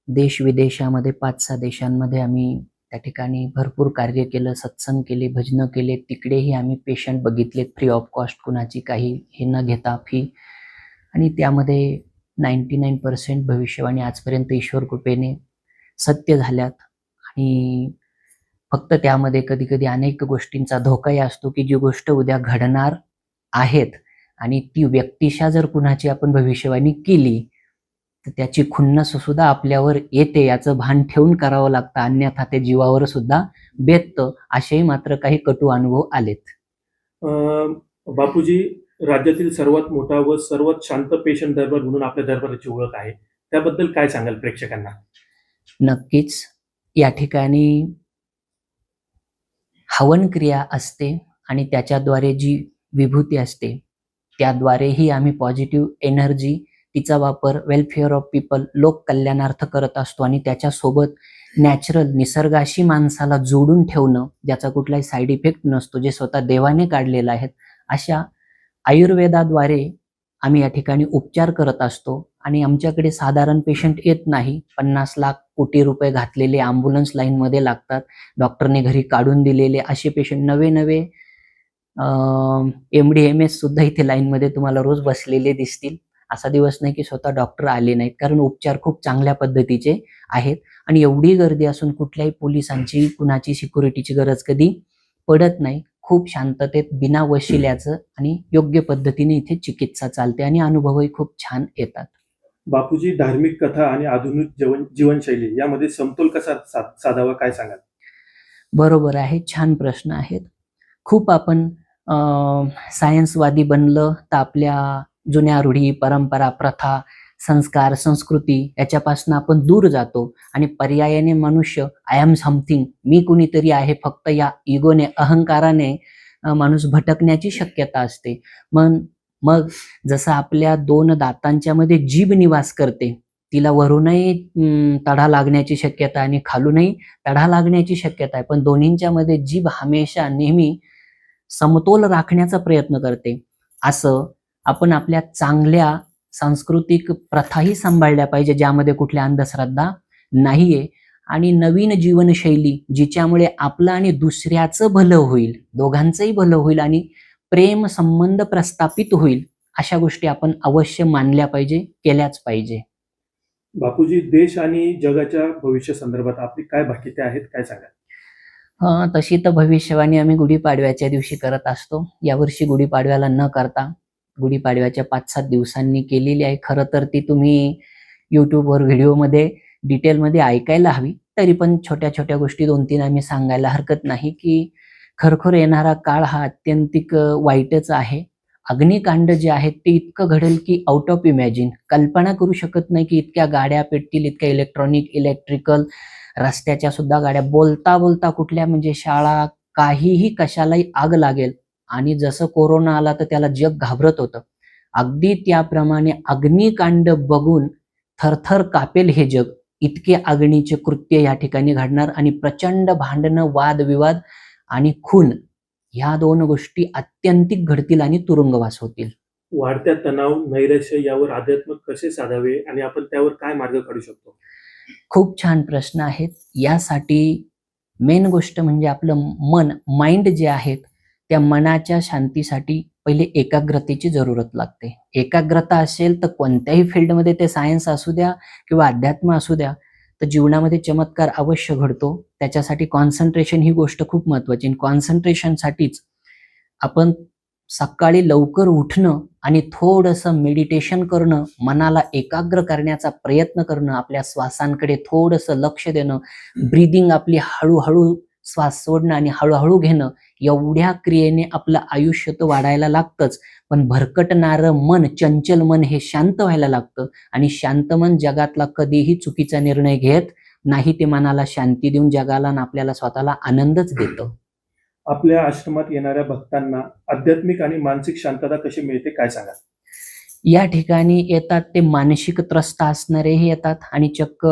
देश विदेशामध्ये 5-6 देशांमध्ये आम्ही त्या ठिकाणी भरपूर कार्य केलं, सत्संग केले, भजनं केले. तिकडेही आम्ही पेशंट बघितलेत फ्री ऑफ कॉस्ट, कुणाची काही हे न घेता फी. आणि त्यामध्ये 99% भविष्यवाणी आजपर्यंत ईश्वर कृपेने सत्य झाल्यात. आणि फक्त त्यामध्ये कधी-कधी अनेक गोष्टींचा धोकाही असतो, की जी गोष्ट उद्या घडणार आहेत आणि ती व्यक्तिशः जर कुणाची आपण भविष्यवाणी केली, तर त्याची खुन्नस सुद्धा आपल्यावर येते, याचं भान ठेवून करावं लागतं, अन्यथा ते जीवावर सुद्धा बेततं. असेही मात्र काही कटू अनुभव आलेत. बापूजी, राज्यातील सर्वात मोठा व सर्वात शांत पेशंट दरबार म्हणून आपल्या दरबाराची ओळख आहे. त्याबद्दल काय सांगाल प्रेक्षकांना? नक्कीच या ठिकाणी हवन क्रिया असते आणि त्याच्याद्वारे जी विभूती असते, त्याद्वारेही आम्ही पॉझिटिव्ह एनर्जी, तिचा वापर वेलफेअर ऑफ पीपल, लोक कल्याणार्थ करत असतो. आणि त्याच्यासोबत नॅचरल निसर्गाशी माणसाला जोडून ठेवणं, ज्याचा कुठलाही साईड इफेक्ट नसतो, जे स्वतः देवाने काढलेलं आहे, अशा आयुर्वेदाद्वारे आम्ही या ठिकाणी उपचार करत असतो. आणि आमच्याकडे साधारण पेशंट येत नाही. 50 लाख कोटी रुपये घातलेले ॲम्ब्युलन्स लाईनमध्ये लागतात, डॉक्टरने घरी काढून दिलेले असे पेशंट नवे नवे MD MS सुद्धा इथे लाईनमध्ये तुम्हाला रोज बसलेले दिसतील. असा दिवस नाही की स्वतः डॉक्टर आले नाहीत, कारण उपचार खूप चांगल्या पद्धतीचे आहेत. आणि एवढी गर्दी असून कुठल्याही पोलिसांची, कुणाची सिक्युरिटीची गरज कधी पडत नाही. खूप शांततेत, बिना वशिल्याचं आणि योग्य पद्धतीने इथे चिकित्सा चालते आणि अनुभवही खूप छान येतात. बापूजी, धार्मिक कथा आणि आधुनिक जीवनशैली यामध्ये समतोल कसा साधावा, काय सांगाल? बरोबर आहे, छान प्रश्न आहेत. खूप आपण सायन्सवादी बनलं तर आपल्या जुन्या रूढी, परंपरा, प्रथा, संस्कार, संस्कृती याच्यापासून आपण दूर जातो आणि पर्यायाने मनुष्य आय एम समथिंग, मी कुणीतरी आहे, फक्त या इगोने, अहंकाराने माणूस भटकण्याची शक्यता असते. मग जसं आपल्या 2 दातांच्या मध्ये जीभ निवास करते, तिला वरूनही तडा लागण्याची शक्यता आणि खालूनही तडा लागण्याची शक्यता आहे, पण दोन्हींच्या मध्ये जीभ हमेशा नेहमी समतोल राखण्याचा प्रयत्न करते. असं आपण आपल्या चांगल्या सांस्कृतिक प्रथाही सांभाळल्या पाहिजे, ज्यामध्ये कुठल्या अंधश्रद्धा नाहीये. आणि नवीन जीवनशैली, जिच्यामुळे आपलं आणि दुसऱ्याचं भलं होईल, दोघांचंही भलं होईल आणि प्रेम संबंध प्रस्थापित होईल, अशा गोष्टी आपण अवश्य मानल्या पाहिजे, केल्याच पाहिजे. बापूजी, देश आणि जगाच्या भविष्य संदर्भात आपली काय भाकिते आहेत, काय सांगाल? तशी तर भविष्यवाणी आम्ही गुढीपाडव्याच्या दिवशी करत असतो. यावर्षी गुढीपाडव्याला न करता गुढीपाडव्याच्या 5-7 दिवसांनी केलेली आहे. खरं तर ती तुम्ही YouTubeवर व्हिडिओमध्ये डिटेलमध्ये ऐकायला हवी. तरी पण छोट्या छोट्या गोष्टी 2-3 आम्ही सांगायला हरकत नाही, की खरोखर येणारा काळ हा अत्यंतिक वाईटच आहे. अग्निकांड जे आहे ते इतकं घडेल की आउट ऑफ इमॅजिन, कल्पना करू शकत नाही, की इतक्या गाड्या पेटतील, इतक्या इलेक्ट्रिकल, रस्त्याच्या सुद्धा गाड्या, बोलता बोलता कुठल्या म्हणजे शाळा, काहीही कशालाही आग लागेल. आणि जसं कोरोना आला तर त्याला जग घाबरत होतं, अगदी त्याप्रमाणे अग्निकांड बघून थरथर कापेल हे जग. इतके अग्नीचे कृत्य या ठिकाणी घडणार आणि प्रचंड भांडणं, वादविवाद आणि खून, ह्या 2 गोष्टी अत्यंतिक घडतील आणि तुरुंगवास होतील. वाढत्या तणाव, नैराश्य यावर अध्यात्म कसे साधावे आणि आपण त्यावर काय मार्ग काढू शकतो? खूप छान प्रश्न आहेत. यासाठी मेन गोष्ट म्हणजे आपलं माइंड जे आहे, त्या मनाच्या शांतीसाठी पहिले एकाग्रतेची जरूरत लागते. एकाग्रता असेल तर कोणत्याही फील्डमध्ये, ते सायन्स असू द्या किंवा अध्यात्म असू द्या, तर जीवनामध्ये चमत्कार अवश्य घडतो. त्याच्यासाठी कॉन्सन्ट्रेशन ही गोष्ट खूप महत्त्वाची. आणि कॉन्सन्ट्रेशनसाठीच आपण सकाळी लवकर उठणं आणि थोडंसं मेडिटेशन करणं, मनाला एकाग्र करण्याचा प्रयत्न करणं, आपल्या श्वासांकडे थोडंसं लक्ष देणं, ब्रीदिंग आपली हळूहळू श्वास सोडणं आणि हळूहळू घेणं, एवढ्या क्रियेने आपलं आयुष्य तर वाढायला लागतंच, पण भरकटणारं मन, चंचल मन हे शांत व्हायला लागतं. आणि शांत मन जगातला कधीही चुकीचा निर्णय घेत नाही, ते मनाला शांती देऊन जगाला आणि आपल्याला स्वतःला आनंदच देतं. आपल्या आश्रमात येणाऱ्या भक्तांना आध्यात्मिक आणि मानसिक शांतता कशी मिळते, काय सांगाल? या ठिकाणी येतात ते मानसिक त्रस्त असणारेही येतात आणि चक्क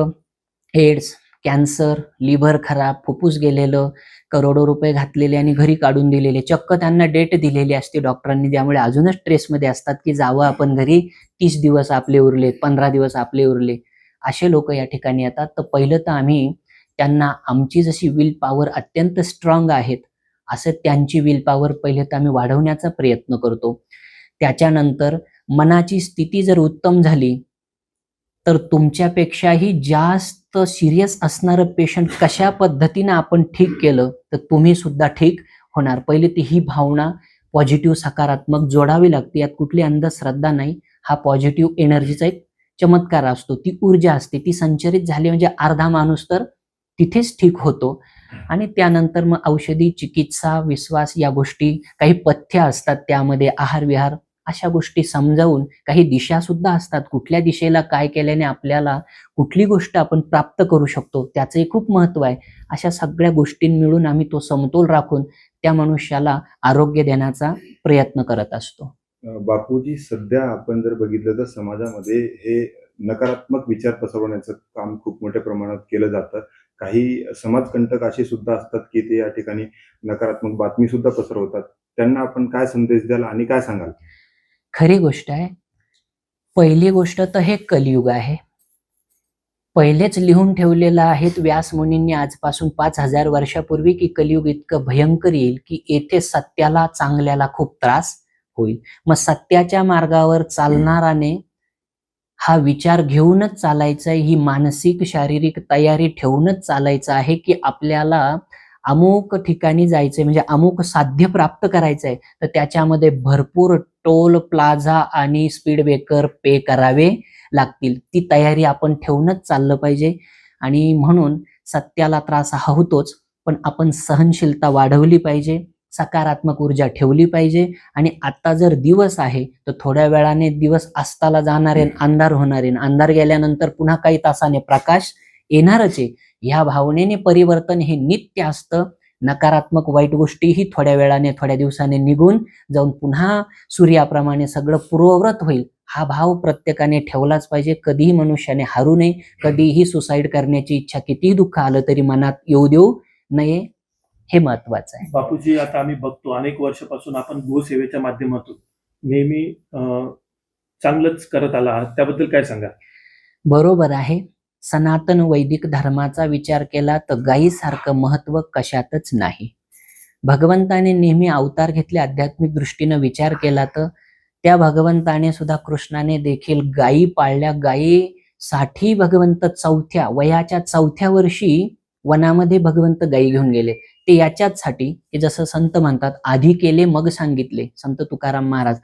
एड्स, कॅन्सर, लिव्हर खराब, फुफ्फुस गेलेलं, करोडो रुपये घातलेले आणि घरी काढून दिलेले, चक्क त्यांना डेट दिलेली असते डॉक्टरांनी, त्यामुळे अजूनच स्ट्रेसमध्ये असतात की जावं आपण घरी, 30 दिवस आपले उरले, 15 दिवस आपले उरले. असे लोक या ठिकाणी येतात. तर पहिलं तर आम्ही त्यांना आमची जशी विल पॉवर अत्यंत स्ट्रॉंग आहेत असं त्यांची विल पॉवर पहिले तर आम्ही वाढवण्याचा प्रयत्न करतो. त्याच्यानंतर मनाची स्थिती जर उत्तम झाली तर तुमच्यापेक्षाही जास्त सिरियस असणारं पेशंट कशा पद्धतीनं आपण ठीक केलं तर तुम्ही सुद्धा ठीक होणार. पहिले ती ही भावना पॉझिटिव्ह सकारात्मक जोडावी लागते. यात कुठली अंधश्रद्धा नाही. हा पॉझिटिव्ह एनर्जीचा एक चमत्कार असतो. ती ऊर्जा असते. ती संचरित झाली म्हणजे अर्धा माणूस तर तिथेच ठीक होतो. आणि त्यानंतर मग औषधी चिकित्सा विश्वास या गोष्टी काही पथ्य असतात त्यामध्ये आहार विहार अशा गोष्टी समजावून काही दिशा सुद्धा असतात. कुठल्या दिशेला काय केल्याने आपल्याला कुठली गोष्ट आपण प्राप्त करू शकतो त्याचंही खूप महत्व आहे. अशा सगळ्या गोष्टी मिळून आम्ही तो समतोल राखून त्या मनुष्याला आरोग्य देण्याचा प्रयत्न करत असतो. बापूजी, सध्या आपण जर बघितलं तर समाजामध्ये हे नकारात्मक विचार पसरवण्याचं काम खूप मोठ्या प्रमाणात केलं जातं. काही समाजकंटक असे सुद्धा असतात की ते या ठिकाणी नकारात्मक बातमी सुद्धा पसरवतात. त्यांना आपण काय संदेश द्याल आणि काय सांगाल? खरी गोष्ट आहे. पहिली गोष्ट तर हे कलियुग आहे. पहिलेच लिहून ठेवलेलं आहेत व्यास मुनींनी आजपासून 5000 वर्षापूर्वी की कलियुग इतकं भयंकर येईल की येथे सत्याला चांगल्याला खूप त्रास होईल. मग सत्याच्या मार्गावर चालणाराने हा विचार घेऊनच चालायचा आहे. ही मानसिक शारीरिक तयारी ठेवूनच चालायचं आहे की आपल्याला अमुक ठिकाणी जायचंय म्हणजे अमुक साध्य प्राप्त करायचं आहे तर त्याच्यामध्ये भरपूर टोल प्लाझा आणि स्पीड ब्रेकर पे करावे लागतील. ती तयारी आपण ठेवूनच चाललं पाहिजे. आणि म्हणून सत्याला त्रास हा होतोच पण आपण सहनशीलता वाढवली पाहिजे. सकारात्मक ऊर्जा ठेवली पाहिजे. आणि आता जर दिवस आहे तर थोड्या वेळाने दिवस अस्ताला जाणार आहे, अंधार होणार आहे. अंधार गेल्यानंतर पुन्हा काही तासाने प्रकाश येणारच आहे. ह्या भावनेने परिवर्तन हे नित्य असतं. नकारात्मक वाईट गोष्टीही थोड्या वेळाने थोड्या दिवसाने निघून जाऊन पुन्हा सूर्याप्रमाणे सगळं पूर्ववत होईल. हा भाव प्रत्येकाने ठेवलाच पाहिजे. कधीही मनुष्याने हारू नये. कधीही सुसाईड करण्याची इच्छा कितीही दुःख आलं तरी मनात येऊ देऊ नये. हे महत्वाचं आहे. बापूजी, आता आम्ही बघतो अनेक वर्षापासून आपण गोसेवेच्या माध्यमातून नेहमी चांगलंच करत आला आहात. त्याबद्दल काय सांगा? बरोबर आहे. सनातन वैदिक धर्माचा विचार केला तर गायीसारखं महत्व कशातच नाही. भगवंताने नेहमी अवतार घेतले. आध्यात्मिक दृष्टीनं विचार केला तर त्या भगवंताने सुद्धा कृष्णाने देखील गायी पाळल्या. गायीसाठी भगवंत वयाच्या 4थ्या वर्षी वनामध्ये भगवंत गायी घेऊन गेले. ते याच्याचसाठी की जसं संत म्हणतात आधी केले मग सांगितले. संत तुकाराम महाराज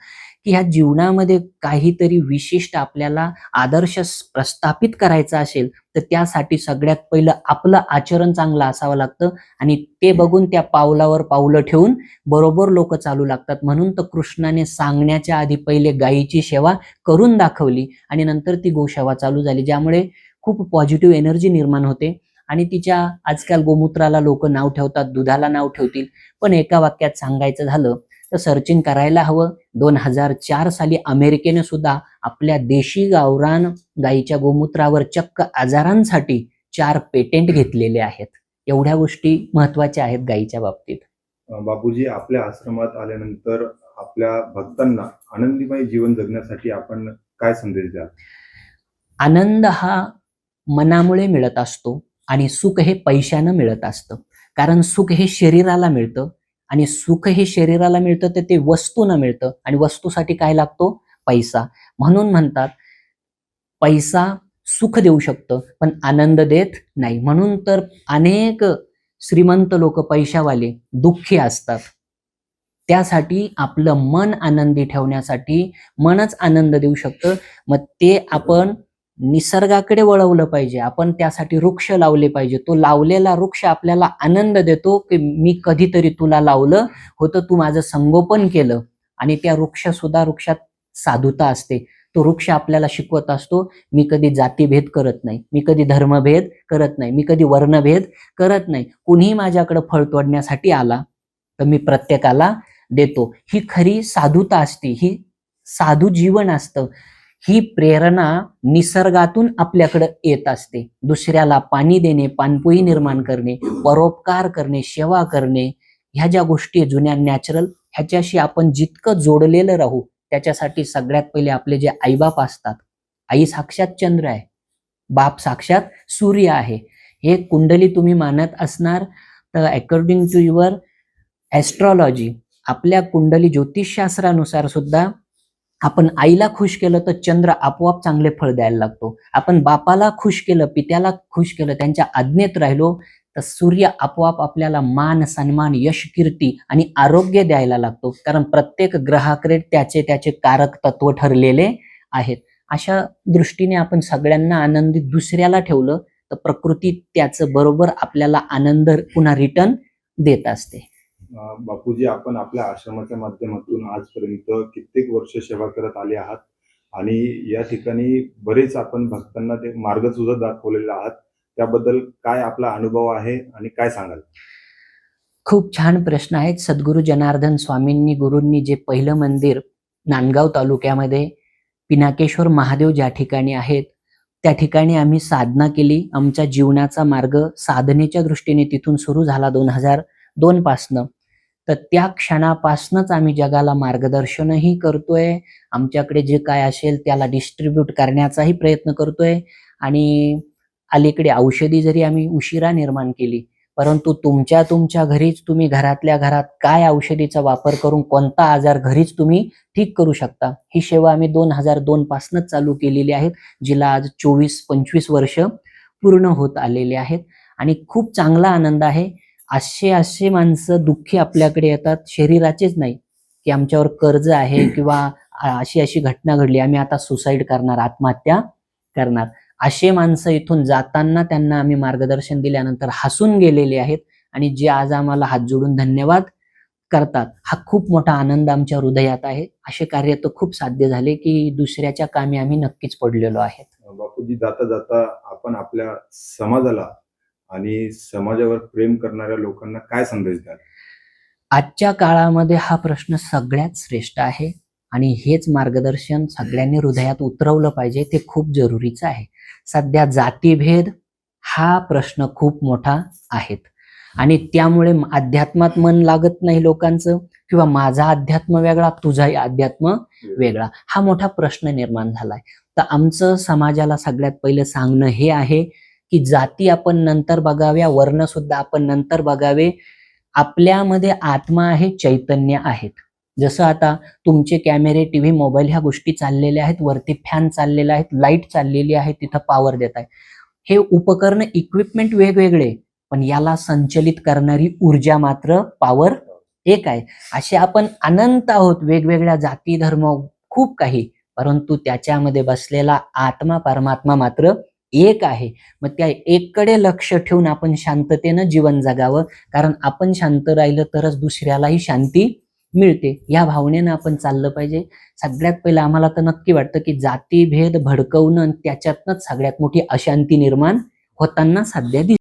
की ह्या जीवनामध्ये काहीतरी विशिष्ट आपल्याला आदर्श प्रस्थापित करायचा असेल तर त्यासाठी सगळ्यात पहिलं आपलं आचरण चांगलं असावं लागतं. आणि ते बघून त्या पावलावर पावलं ठेवून बरोबर लोक चालू लागतात. म्हणून तर कृष्णाने सांगण्याच्या आधी पहिले गायीची सेवा करून दाखवली आणि नंतर ती गोसेवा चालू झाली. ज्यामुळे खूप पॉझिटिव्ह एनर्जी निर्माण होते. आणि तिच्या आजकाल गोमूत्राला लोक नाव ठेवतात, दुधाला नाव ठेवतील. पण एका वाक्यात सांगायचं झालं तर सर्चिंग करायला हवं. 2004 साली अमेरिकेने सुद्धा आपल्या देशी गावरान गायीच्या गोमूत्रावर चक्क आजारांसाठी 4 पेटेंट घेतलेले आहेत. एवढ्या गोष्टी महत्वाच्या आहेत गायीच्या बाबतीत. बापूजी, आपल्या आश्रमात आल्यानंतर आपल्या भक्तांना आनंदीमय जीवन जगण्यासाठी आपण काय संदेश द्याल? आनंद हा मनामुळे मिळत असतो आणि सुख हे पैशानं मिळत असतं. कारण सुख हे शरीराला मिळतं आणि सुख हे शरीराला मिळतं तर ते वस्तूनं मिळतं आणि वस्तूसाठी काय लागतो? पैसा. म्हणून म्हणतात पैसा सुख देऊ शकतं पण आनंद देत नाही. म्हणून तर अनेक श्रीमंत लोक पैशावाले दुःखी असतात. त्यासाठी आपलं मन आनंदी ठेवण्यासाठी मनच आनंद देऊ शकतं. मग ते आपण निसर्गाकडे वळवलं पाहिजे. आपण त्यासाठी वृक्ष लावले पाहिजे. तो लावलेला वृक्ष आपल्याला आनंद देतो की मी कधीतरी तुला लावलं होतं, तू माझं संगोपन केलं. आणि त्या वृक्षात साधुता असते. तो वृक्ष आपल्याला शिकवत असतो मी कधी जातीभेद करत नाही, मी कधी धर्मभेद करत नाही, मी कधी वर्णभेद करत नाही. कुणीही माझ्याकडे फळ तोडण्यासाठी आला तर मी प्रत्येकाला देतो. ही खरी साधुता असते. ही साधू जीवन असतं. ही प्रेरणा निसर्गातून आपल्याकडे येत असते. दुसऱ्याला पाणी देणे, पाणपोई निर्माण करणे, परोपकार करणे, सेवा करणे, ह्या ज्या गोष्टी जुन्या नॅचरल ह्याच्याशी आपण जितकं जोडलेलं राहू त्याच्यासाठी सगळ्यात पहिले आपले जे आईबाप असतात. आई साक्षात चंद्र आहे. बाप साक्षात सूर्य आहे. हे कुंडली तुम्ही मानत असणार तर अकॉर्डिंग टू युअर ॲस्ट्रॉलॉजी, आपल्या कुंडली ज्योतिषशास्त्रानुसार सुद्धा आपण आईला खुश केलं तर चंद्र आपोआप चांगले फळ द्यायला लागतो. आपण बापाला खुश केलं, पित्याला खुश केलं, त्यांच्या आज्ञेत राहिलो तर सूर्य आपोआप आपल्याला मान, सन्मान, यश, कीर्ती आणि आरोग्य द्यायला लागतो. कारण प्रत्येक ग्रहाकडे त्याचे त्याचे कारक तत्व ठरलेले आहेत. अशा दृष्टीने आपण सगळ्यांना आनंदित दुसऱ्याला ठेवलं तर प्रकृती त्याचं बरोबर आपल्याला आनंद पुन्हा रिटर्न देत असते. बापूजी, आपण आपल्या आश्रमाच्या माध्यमातून आजपर्यंत कित्येक वर्ष सेवा करत आले आहात आणि या ठिकाणी बरेच आपण भक्तांना ते मार्ग सुद्धा दाखवलेले आहात. त्याबद्दल काय आपला अनुभव आहे आणि काय सांगाल? खूप छान प्रश्न आहेत. सद्गुरू जनार्दन स्वामींनी, गुरूंनी जे पहिलं मंदिर नांदगाव तालुक्यामध्ये पिनाकेश्वर महादेव ज्या ठिकाणी आहेत त्या ठिकाणी आम्ही साधना केली. आमच्या जीवनाचा मार्ग साधनेच्या दृष्टीने तिथून सुरू झाला 2002 पासनं. तर त्या क्षणापासूनच आम्ही जगाला मार्गदर्शनही करतोय. आमच्याकडे जे काय असेल त्याला डिस्ट्रीब्यूट करण्याचाही प्रयत्न करतोय. आणि अलीकडे औषधी जरी आम्ही उशिरा निर्माण केली, परंतु तुमच्या घरीच तुम्ही घरातल्या घरात काय औषधीचा वापर करून कोणता आजार घरीच तुम्ही ठीक करू शकता, ही सेवा आम्ही 2002 पासूनच चालू केलेली आहे, जिला आज 24-25 वर्ष पूर्ण होत आलेले आहेत. आणि खूप चांगला आनंद आहे. असे माणसं दुःखी आपल्याकडे येतात, शरीराचेच नाही, की आमच्यावर कर्ज आहे किंवा अशी घटना घडली, आम्ही आता सुसाईड करणार, आत्महत्या करणार, असे माणसं इथून जाताना त्यांना आम्ही मार्गदर्शन दिल्यानंतर हसून गेलेले आहेत. आणि जे आज आम्हाला हात जोडून धन्यवाद करतात, हा खूप मोठा आनंद आमच्या हृदयात आहे. असे कार्य तर खूप साध्य झाले की दुसऱ्याच्या कामी आम्ही नक्कीच पडलेलो आहेत. बापूजी, जाता जाता आपण आपल्या समाजाला आणि समाजावर प्रेम करणाऱ्या लोकांना काय संदेश द्याल? आजच्या काळामध्ये हा प्रश्न सगळ्यात श्रेष्ठ आहे आणि हेच मार्गदर्शन सगळ्यांनी हृदयात उतरवलं पाहिजे. ते खूप जरुरीचं आहे. सध्या जातीभेद हा प्रश्न खूप मोठा आहे आणि त्यामुळे अध्यात्मात मन लागत नाही लोकांचं, किंवा माझा अध्यात्म वेगळा, तुझाही अध्यात्म वेगळा, हा मोठा प्रश्न निर्माण झालाय. तर आमचं समाजाला सगळ्यात पहिलं सांगणं हे आहे की जाती आपण नंतर बघाव्या, वर्ण सुद्धा आपण नंतर बघावे. आपल्यामध्ये आत्मा आहे, चैतन्य आहेत. जसं आता तुमचे कॅमेरे, टीव्ही, मोबाईल ह्या गोष्टी चाललेल्या आहेत, वरती फॅन चाललेला आहे, लाईट चाललेली आहे, तिथं पॉवर देत आहे. हे उपकरण, इक्विपमेंट वेगवेगळे, पण याला संचलित करणारी ऊर्जा मात्र, पॉवर एक आहे. असे आपण अनंत आहोत, वेगवेगळ्या जाती, धर्म, खूप काही, परंतु त्याच्यामध्ये बसलेला आत्मा, परमात्मा मात्र एक आहे. मग त्या एककडे लक्ष ठेवून आपण शांततेनं जीवन जगावं, कारण आपण शांत राहिलं तरच दुसऱ्यालाही शांती मिळते. या भावनेनं आपण चाललं पाहिजे. सगळ्यात पहिलं आम्हाला तर नक्की वाटतं की जातीभेद भडकवणं, त्याच्यातनंच सगळ्यात मोठी अशांती निर्माण होताना सध्या दिसते.